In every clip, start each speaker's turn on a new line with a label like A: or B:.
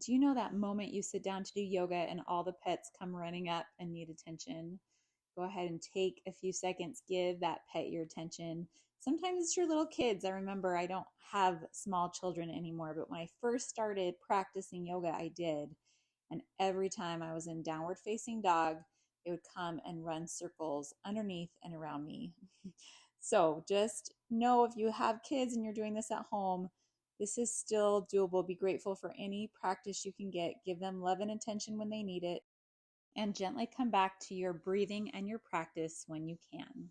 A: Do you know that moment you sit down to do yoga and all the pets come running up and need attention? Go ahead and take a few seconds, give that pet your attention. Sometimes it's your little kids. I remember I don't have small children anymore, but when I first started practicing yoga, I did. And every time I was in downward facing dog, it would come and run circles underneath and around me. So just know if you have kids and you're doing this at home, this is still doable. Be grateful for any practice you can get. Give them love and attention when they need it, and gently come back to your breathing and your practice when you can.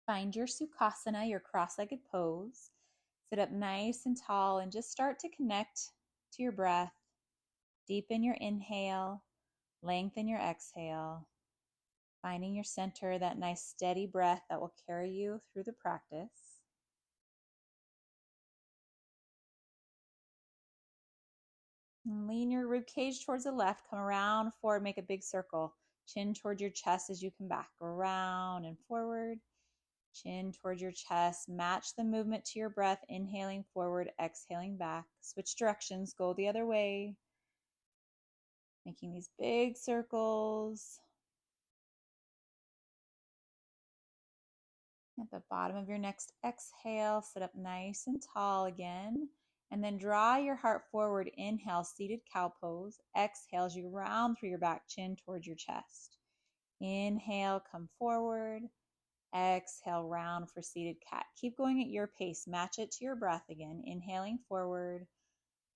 A: Find your Sukhasana, your cross-legged pose. Sit up nice and tall and just start to connect to your breath. Deepen your inhale, lengthen your exhale, finding your center, that nice steady breath that will carry you through the practice. And lean your rib cage towards the left, come around forward, make a big circle. Chin towards your chest as you come back, around and forward. Chin towards your chest, match the movement to your breath, inhaling forward, exhaling back. Switch directions, go the other way. Making these big circles. At the bottom of your next exhale, sit up nice and tall again. And then draw your heart forward. Inhale, seated cow pose. Exhale as you round through your back, chin towards your chest. Inhale, come forward. Exhale, round for seated cat. Keep going at your pace. Match it to your breath again. Inhaling forward.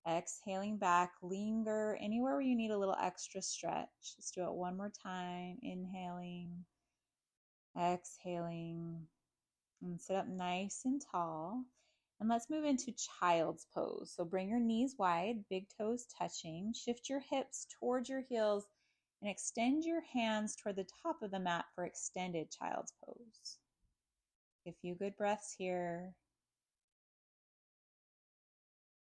A: Exhaling back. Linger anywhere where you need a little extra stretch. Let's do it one more time. Inhaling. Exhaling. And sit up nice and tall. And let's move into child's pose. So bring your knees wide, big toes touching. Shift your hips towards your heels and extend your hands toward the top of the mat for extended child's pose. Take a few good breaths here.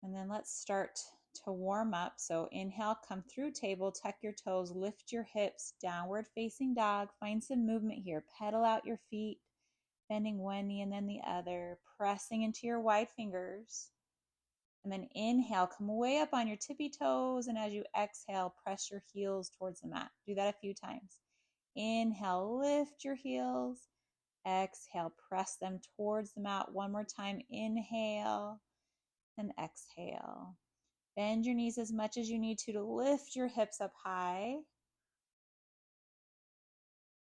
A: And then let's start to warm up. So inhale, come through table, tuck your toes, lift your hips, downward facing dog. Find some movement here. Pedal out your feet, bending one knee and then the other, pressing into your wide fingers. And then inhale, come way up on your tippy toes. And as you exhale, press your heels towards the mat. Do that a few times. Inhale, lift your heels. Exhale, press them towards the mat. One more time. Inhale and exhale. Bend your knees as much as you need to lift your hips up high.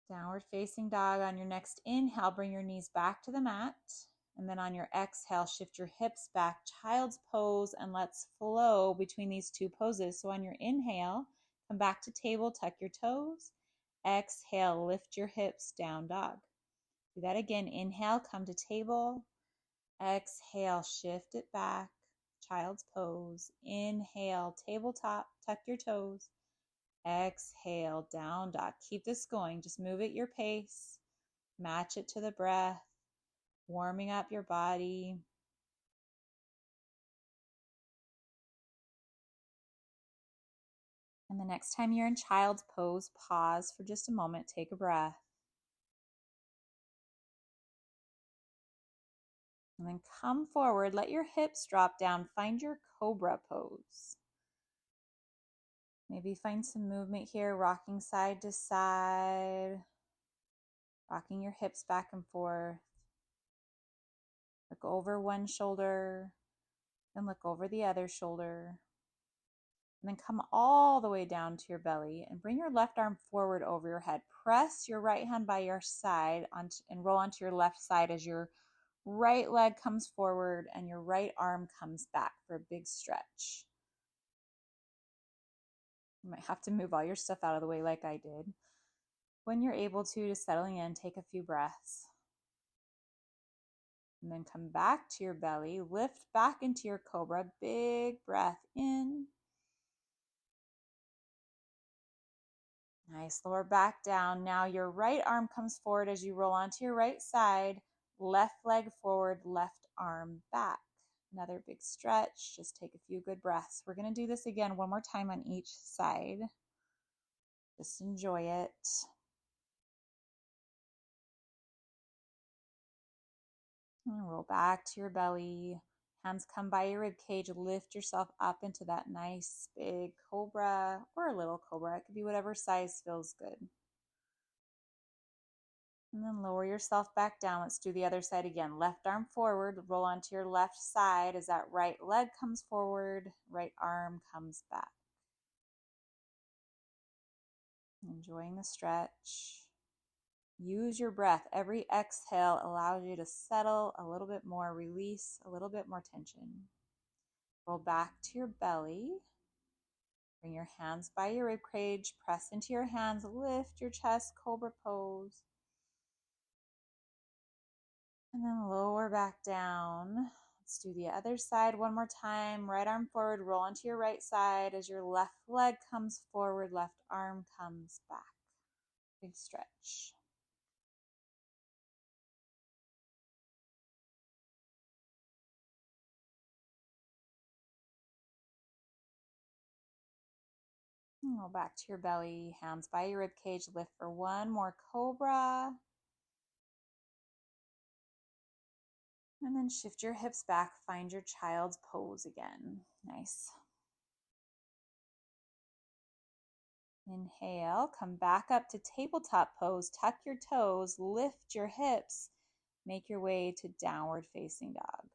A: Downward facing dog. On your next inhale, bring your knees back to the mat. And then on your exhale, shift your hips back, child's pose, and let's flow between these two poses. So on your inhale, come back to table, tuck your toes. Exhale, lift your hips, down dog. Do that again. Inhale, come to table. Exhale, shift it back, child's pose. Inhale, tabletop, tuck your toes. Exhale, down dog. Keep this going. Just move at your pace. Match it to the breath. Warming up your body. And the next time you're in child's pose, pause for just a moment. Take a breath. And then come forward. Let your hips drop down. Find your cobra pose. Maybe find some movement here, rocking side to side, rocking your hips back and forth. Look over one shoulder, then look over the other shoulder. And then come all the way down to your belly and bring your left arm forward over your head. Press your right hand by your side and roll onto your left side as your right leg comes forward and your right arm comes back for a big stretch. You might have to move all your stuff out of the way like I did. When you're able to, just settling in, take a few breaths. And then come back to your belly, lift back into your cobra, big breath in. Nice, lower back down. Now your right arm comes forward as you roll onto your right side, left leg forward, left arm back. Another big stretch, just take a few good breaths. We're gonna do this again one more time on each side. Just enjoy it. And roll back to your belly. Hands come by your rib cage. Lift yourself up into that nice big cobra or a little cobra. It could be whatever size feels good. And then lower yourself back down. Let's do the other side again. Left arm forward. Roll onto your left side as that right leg comes forward. Right arm comes back. Enjoying the stretch. Use your breath. Every exhale allows you to settle a little bit more, release a little bit more tension. Roll back to your belly. Bring your hands by your rib cage. Press into your hands. Lift your chest, cobra pose. And then lower back down. Let's do the other side one more time. Right arm forward. Roll onto your right side as your left leg comes forward. Left arm comes back. Big stretch. And roll back to your belly, hands by your rib cage. Lift for one more cobra. And then shift your hips back. Find your child's pose again. Nice. Inhale, come back up to tabletop pose. Tuck your toes, lift your hips. Make your way to downward facing dog.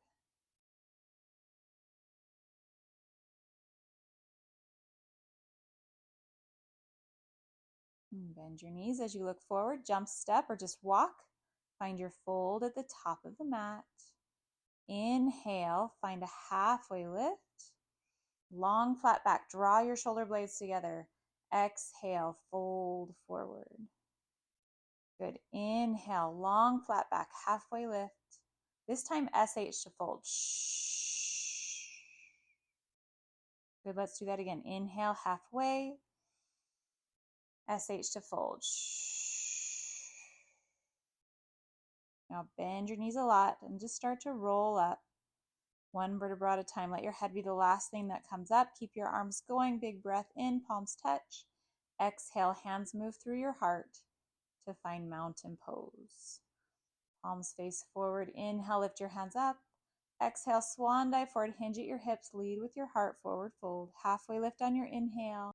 A: Bend your knees as you look forward. Jump step or just walk. Find your fold at the top of the mat. Inhale, find a halfway lift. Long flat back, draw your shoulder blades together. Exhale, fold forward. Good. Inhale, long flat back, halfway lift. This time SH to fold. Shh. Good, let's do that again. Inhale, halfway. SH to fold. Shh. Now bend your knees a lot and just start to roll up. One vertebra at a time. Let your head be the last thing that comes up. Keep your arms going. Big breath in, palms touch. Exhale, hands move through your heart to find mountain pose. Palms face forward. Inhale, lift your hands up. Exhale, swan dive forward. Hinge at your hips. Lead with your heart, forward fold. Halfway lift on your inhale.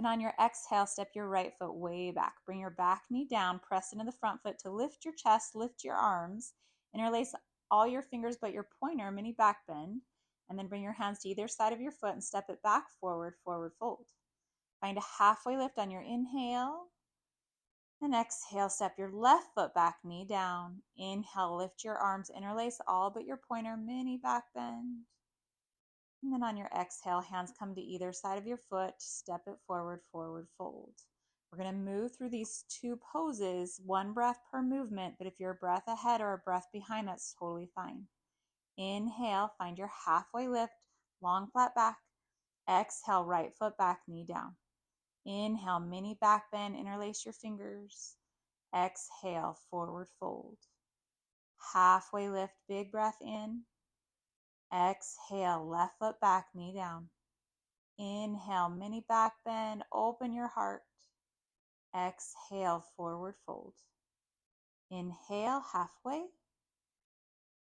A: And on your exhale, step your right foot way back. Bring your back knee down. Press into the front foot to lift your chest, lift your arms. Interlace all your fingers but your pointer, mini back bend. And then bring your hands to either side of your foot and step it back forward, forward fold. Find a halfway lift on your inhale. And exhale, step your left foot back, knee down. Inhale, lift your arms, interlace all but your pointer, mini back bend. And then on your exhale, hands come to either side of your foot, step it forward, forward fold. We're going to move through these two poses, one breath per movement, but if you're a breath ahead or a breath behind, that's totally fine. Inhale, find your halfway lift, long flat back. Exhale, right foot back, knee down. Inhale, mini back bend, interlace your fingers. Exhale, forward fold. Halfway lift, big breath in. Exhale, left foot back, knee down. Inhale, mini back bend, open your heart. Exhale, forward fold. Inhale, halfway.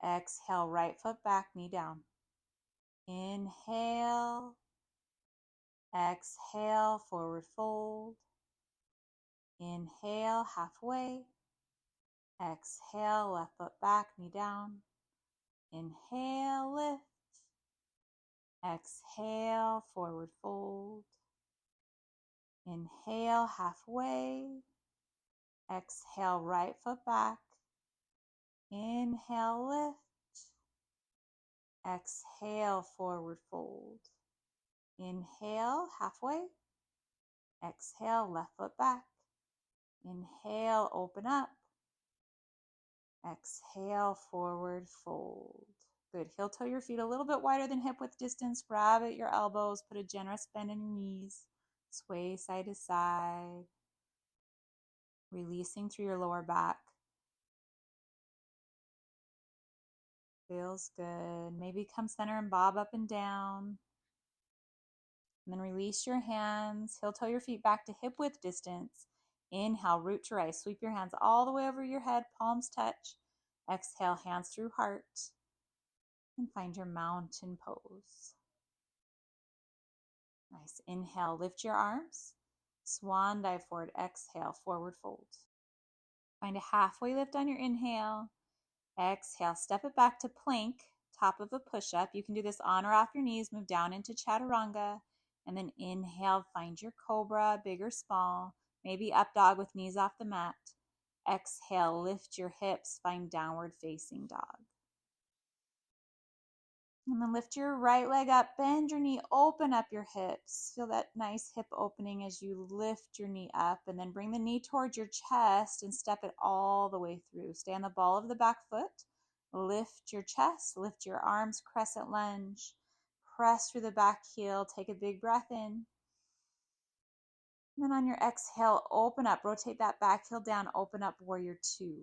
A: Exhale, right foot back, knee down. Inhale. Exhale, forward fold. Inhale, halfway. Exhale, left foot back, knee down. Inhale, lift. Exhale, forward fold. Inhale, halfway. Exhale, right foot back. Inhale, lift. Exhale, forward fold. Inhale, halfway. Exhale, left foot back. Inhale, open up. Exhale, forward fold. Good. Heel toe your feet a little bit wider than hip width distance. Grab at your elbows. Put a generous bend in your knees. Sway side to side. Releasing through your lower back. Feels good. Maybe come center and bob up and down. And then release your hands. Heel toe your feet back to hip width distance. Inhale, root to rise. Sweep your hands all the way over your head. Palms touch. Exhale, hands through heart, and find your mountain pose. Nice. Inhale, lift your arms. Swan dive forward. Exhale, forward fold. Find a halfway lift on your inhale. Exhale, step it back to plank, top of a push-up. You can do this on or off your knees. Move down into chaturanga. And then inhale, find your cobra, big or small. Maybe up dog with knees off the mat. Exhale, lift your hips. Find downward facing dog. And then lift your right leg up, bend your knee, open up your hips. Feel that nice hip opening as you lift your knee up, and then bring the knee towards your chest and step it all the way through. Stay on the ball of the back foot. Lift your chest, lift your arms, crescent lunge. Press through the back heel, take a big breath in. And then on your exhale, open up, rotate that back heel down, open up warrior two.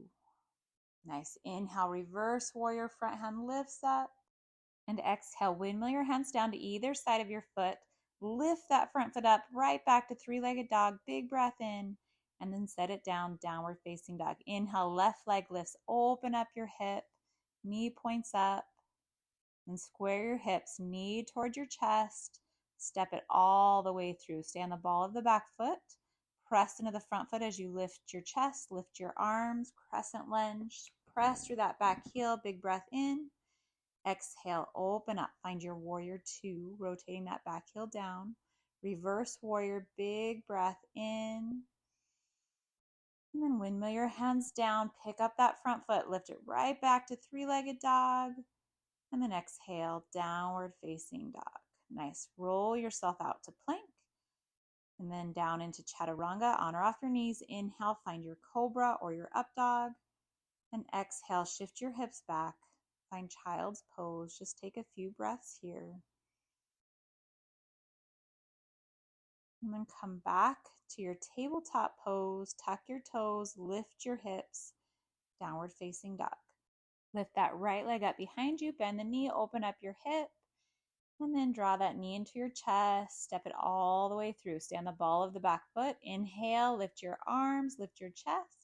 A: Nice. Inhale, reverse warrior, front hand lifts up. And exhale, windmill your hands down to either side of your foot. Lift that front foot up, right back to three-legged dog. Big breath in, and then set it down, downward facing dog. Inhale, left leg lifts, open up your hip, knee points up, and square your hips, knee towards your chest. Step it all the way through. Stay on the ball of the back foot. Press into the front foot as you lift your chest, lift your arms, crescent lunge. Press through that back heel, big breath in. Exhale, open up, find your warrior two, rotating that back heel down. Reverse warrior, big breath in. And then windmill your hands down, pick up that front foot, lift it right back to three-legged dog. And then exhale, downward facing dog. Nice, roll yourself out to plank. And then down into chaturanga, on or off your knees. Inhale, find your cobra or your up dog. And exhale, shift your hips back. Find child's pose. Just take a few breaths here. And then come back to your tabletop pose. Tuck your toes, lift your hips, downward facing dog. Lift that right leg up behind you, bend the knee, open up your hip, and then draw that knee into your chest. Step it all the way through. Stay on the ball of the back foot. Inhale, lift your arms, lift your chest.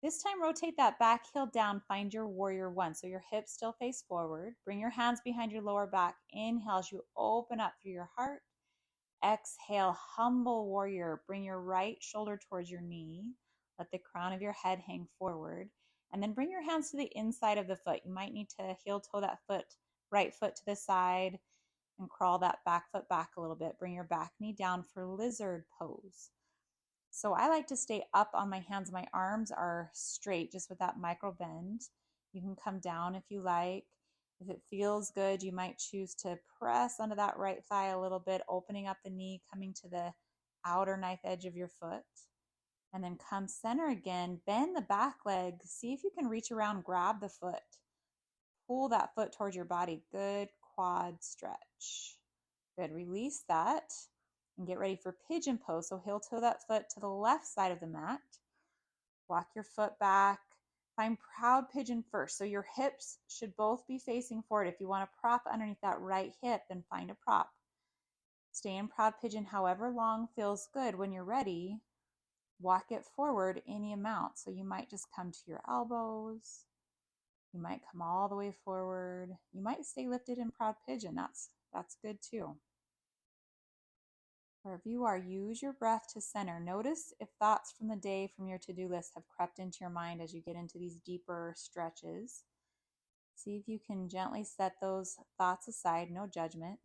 A: This time, rotate that back heel down. Find your warrior one. So your hips still face forward. Bring your hands behind your lower back. Inhale as you open up through your heart. Exhale, humble warrior. Bring your right shoulder towards your knee. Let the crown of your head hang forward. And then bring your hands to the inside of the foot. You might need to heel toe that foot, right foot to the side, and crawl that back foot back a little bit. Bring your back knee down for lizard pose. So I like to stay up on my hands. My arms are straight, just with that micro bend. You can come down if you like. If it feels good, you might choose to press onto that right thigh a little bit, opening up the knee, coming to the outer knife edge of your foot. And then come center again, bend the back leg. See if you can reach around, grab the foot. Pull that foot towards your body. Good quad stretch. Good, release that. And get ready for pigeon pose. So heel toe that foot to the left side of the mat. Walk your foot back. Find proud pigeon first. So your hips should both be facing forward. If you want a prop underneath that right hip, then find a prop. Stay in proud pigeon however long feels good. When you're ready, walk it forward any amount. So you might just come to your elbows. You might come all the way forward. You might stay lifted in proud pigeon. That's good too. Wherever you are, use your breath to center. Notice if thoughts from the day from your to-do list have crept into your mind as you get into these deeper stretches. See if you can gently set those thoughts aside, no judgment.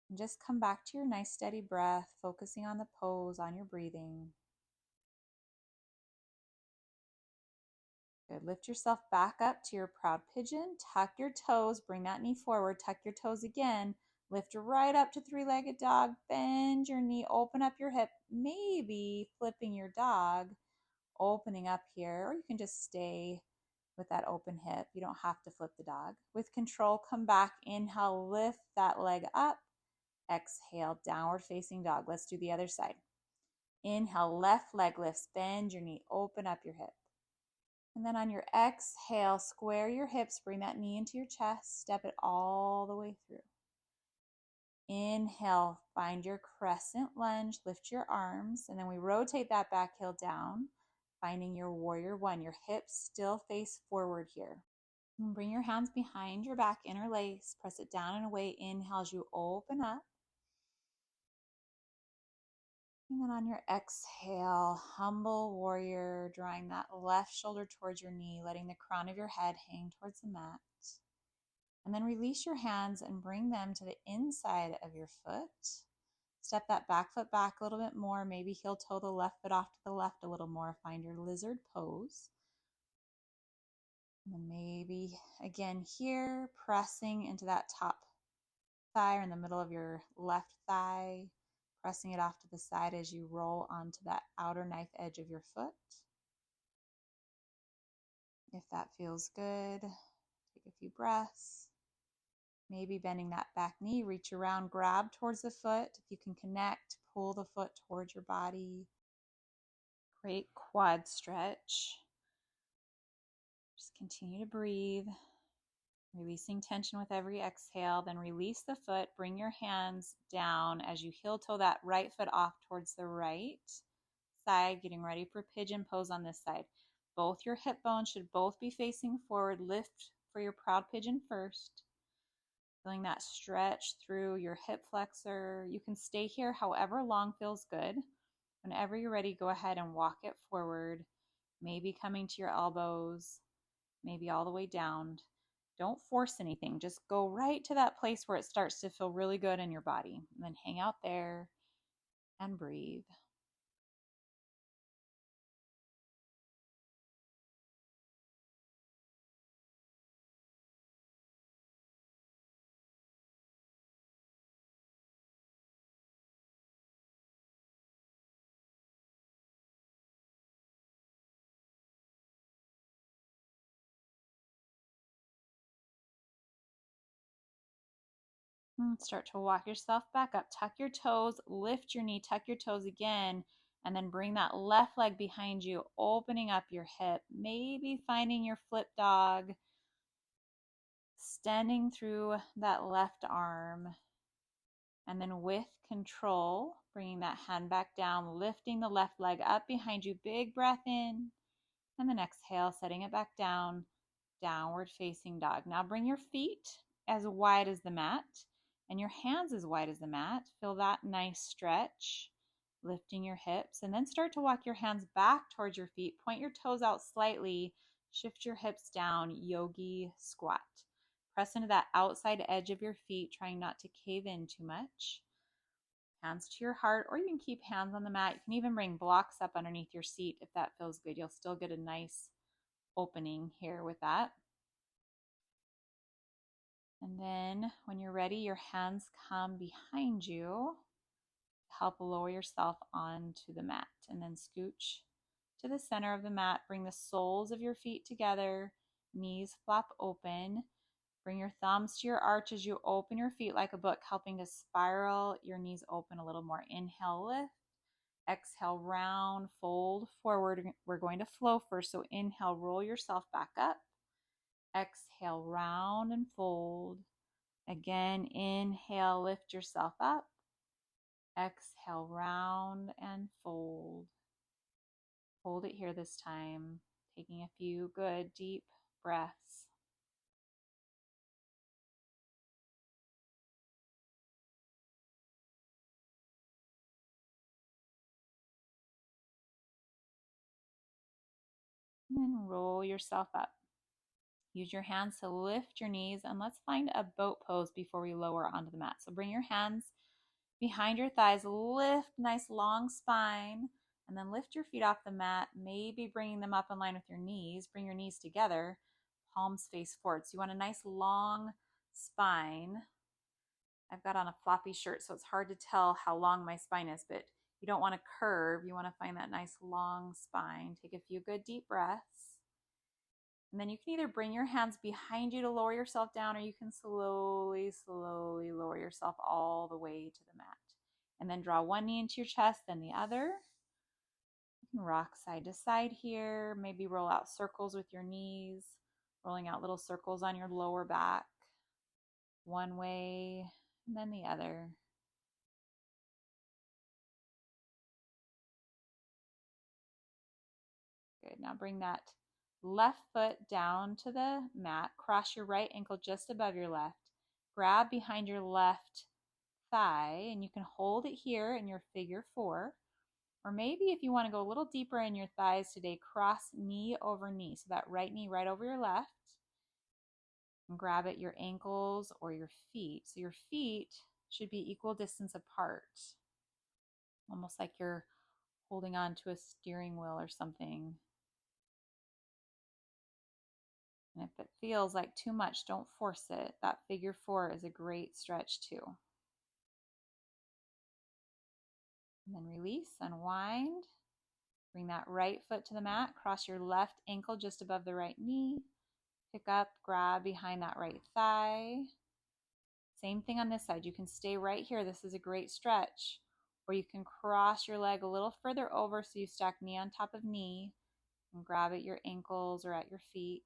A: And just come back to your nice steady breath, focusing on the pose, on your breathing. Good. Lift yourself back up to your proud pigeon. Tuck your toes, bring that knee forward, tuck your toes again. Lift right up to three-legged dog. Bend your knee, open up your hip, maybe flipping your dog, opening up here, or you can just stay with that open hip. You don't have to flip the dog. With control, come back. Inhale, lift that leg up. Exhale, downward facing dog. Let's do the other side. Inhale, left leg lifts. Bend your knee, open up your hip. And then on your exhale, square your hips. Bring that knee into your chest. Step it all the way through. Inhale, find your crescent lunge, lift your arms, and then we rotate that back heel down. finding your warrior one. Your hips still face forward here. And bring your hands behind your back, interlace, press it down and away. Inhale as you open up. And then on your exhale, humble warrior, drawing that left shoulder towards your knee, letting the crown of your head hang towards the mat. And then release your hands and bring them to the inside of your foot. Step that back foot back a little bit more. Maybe heel toe the left foot off to the left a little more. Find your lizard pose. And then maybe again here, pressing into that top thigh or in the middle of your left thigh, pressing it off to the side as you roll onto that outer knife edge of your foot. If that feels good, take a few breaths. Maybe bending that back knee, reach around, grab towards the foot. If you can connect, pull the foot towards your body. Great quad stretch. Just continue to breathe, releasing tension with every exhale. Then release the foot, bring your hands down as you heel toe that right foot off towards the right side, getting ready for pigeon pose on this side. Both your hip bones should both be facing forward. Lift for your proud pigeon first. Feeling that stretch through your hip flexor. You can stay here however long feels good. Whenever you're ready, go ahead and walk it forward, maybe coming to your elbows, maybe all the way down. Don't force anything. Just go right to that place where it starts to feel really good in your body. And then hang out there and breathe. Start to walk yourself back up. Tuck your toes, lift your knee, tuck your toes again, and then bring that left leg behind you, opening up your hip, maybe finding your flip dog, extending through that left arm, and then with control, bringing that hand back down, lifting the left leg up behind you, big breath in, and then exhale, setting it back down, downward facing dog. Now bring your feet as wide as the mat and your hands as wide as the mat. Feel that nice stretch, lifting your hips, and then start to walk your hands back towards your feet. Point your toes out slightly, shift your hips down, yogi squat. Press into that outside edge of your feet, trying not to cave in too much. Hands to your heart, or you can keep hands on the mat. You can even bring blocks up underneath your seat if that feels good. You'll still get a nice opening here with that. And then when you're ready, your hands come behind you to help lower yourself onto the mat. And then scooch to the center of the mat. Bring the soles of your feet together, knees flap open. Bring your thumbs to your arch as you open your feet like a book, helping to spiral your knees open a little more. Inhale, lift. Exhale, round, fold forward. We're going to flow first. So inhale, roll yourself back up. Exhale, round and fold. Again, inhale, lift yourself up. Exhale, round and fold. Hold it here this time, taking a few good deep breaths. And then roll yourself up. Use your hands to lift your knees, and let's find a boat pose before we lower onto the mat. So bring your hands behind your thighs, lift, nice long spine, and then lift your feet off the mat, maybe bringing them up in line with your knees. Bring your knees together, palms face forward. So you want a nice long spine. I've got on a floppy shirt, so it's hard to tell how long my spine is, but you don't want to curve. You want to find that nice long spine. Take a few good deep breaths. And then you can either bring your hands behind you to lower yourself down, or you can slowly, slowly lower yourself all the way to the mat. And then draw one knee into your chest, then the other. You can rock side to side here. Maybe roll out circles with your knees, rolling out little circles on your lower back. One way, and then the other. Good. Now bring that left foot down to the mat. Cross your right ankle just above your left. Grab behind your left thigh, and you can hold it here in your figure four. Or maybe if you want to go a little deeper in your thighs today, cross knee over knee. So that right knee right over your left. And grab at your ankles or your feet. So your feet should be equal distance apart. Almost like you're holding on to a steering wheel or something. And if it feels like too much, don't force it. That figure four is a great stretch too. And then release, unwind. Bring that right foot to the mat. Cross your left ankle just above the right knee. Pick up, grab behind that right thigh. Same thing on this side. You can stay right here. This is a great stretch. Or you can cross your leg a little further over so you stack knee on top of knee and grab at your ankles or at your feet.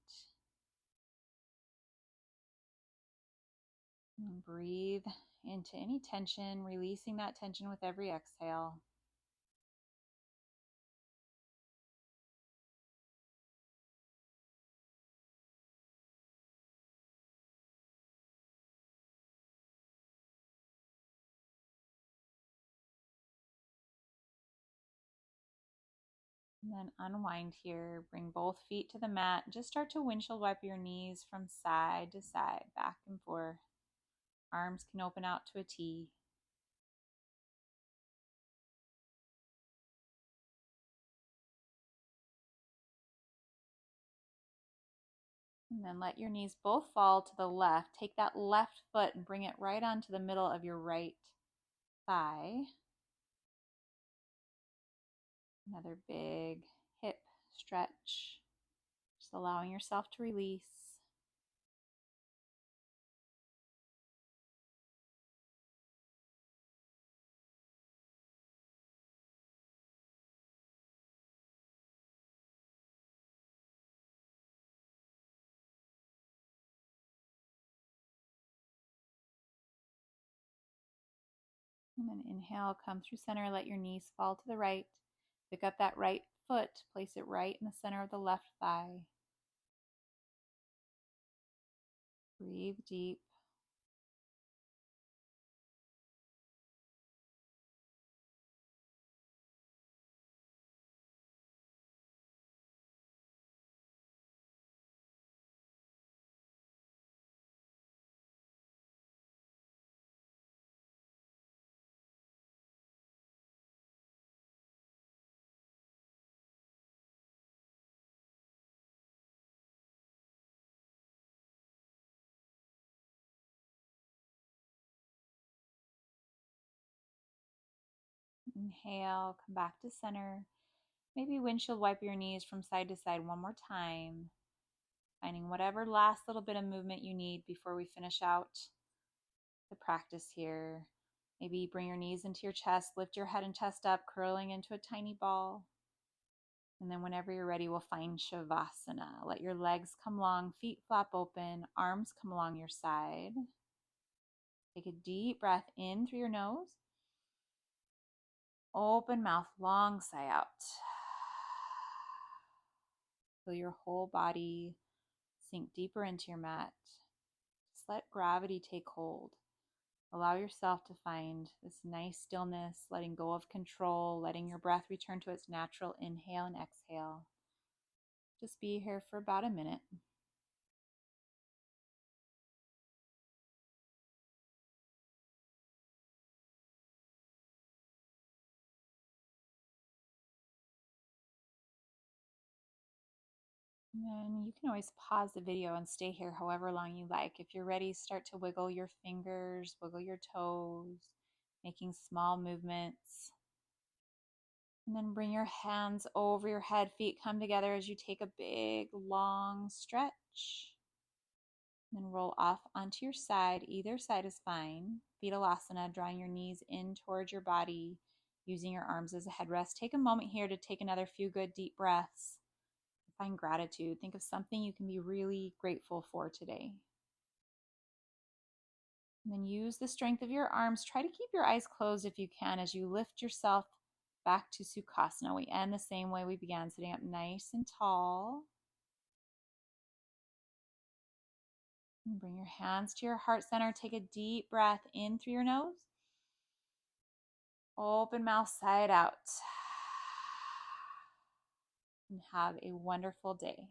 A: And breathe into any tension, releasing that tension with every exhale. And then unwind here. Bring both feet to the mat. Just start to windshield wipe your knees from side to side, back and forth. Arms can open out to a T. And then let your knees both fall to the left. Take that left foot and bring it right onto the middle of your right thigh. Another big hip stretch. Just allowing yourself to release. And then inhale, come through center, let your knees fall to the right. Pick up that right foot, place it right in the center of the left thigh. Breathe deep. Inhale, come back to center. Maybe windshield wipe your knees from side to side one more time. Finding whatever last little bit of movement you need before we finish out the practice here. Maybe bring your knees into your chest, lift your head and chest up, curling into a tiny ball. And then whenever you're ready, we'll find Shavasana. Let your legs come long, feet flap open, arms come along your side. Take a deep breath in through your nose. Open mouth, long sigh out. Feel your whole body sink deeper into your mat. Just let gravity take hold. Allow yourself to find this nice stillness, letting go of control, letting your breath return to its natural inhale and exhale. Just be here for about a minute. And then you can always pause the video and stay here however long you like. If you're ready, start to wiggle your fingers, wiggle your toes, making small movements. And then bring your hands over your head, feet come together as you take a big, long stretch. And then roll off onto your side. Either side is fine. Fetalasana, drawing your knees in towards your body, using your arms as a headrest. Take a moment here to take another few good deep breaths. Find gratitude. Think of something you can be really grateful for today. And then use the strength of your arms. Try to keep your eyes closed if you can as you lift yourself Back to Sukhasana. We end the same way we began, sitting up nice and tall. And bring your hands to your heart center. Take a deep breath in through your nose. Open mouth, sigh it out. And have a wonderful day.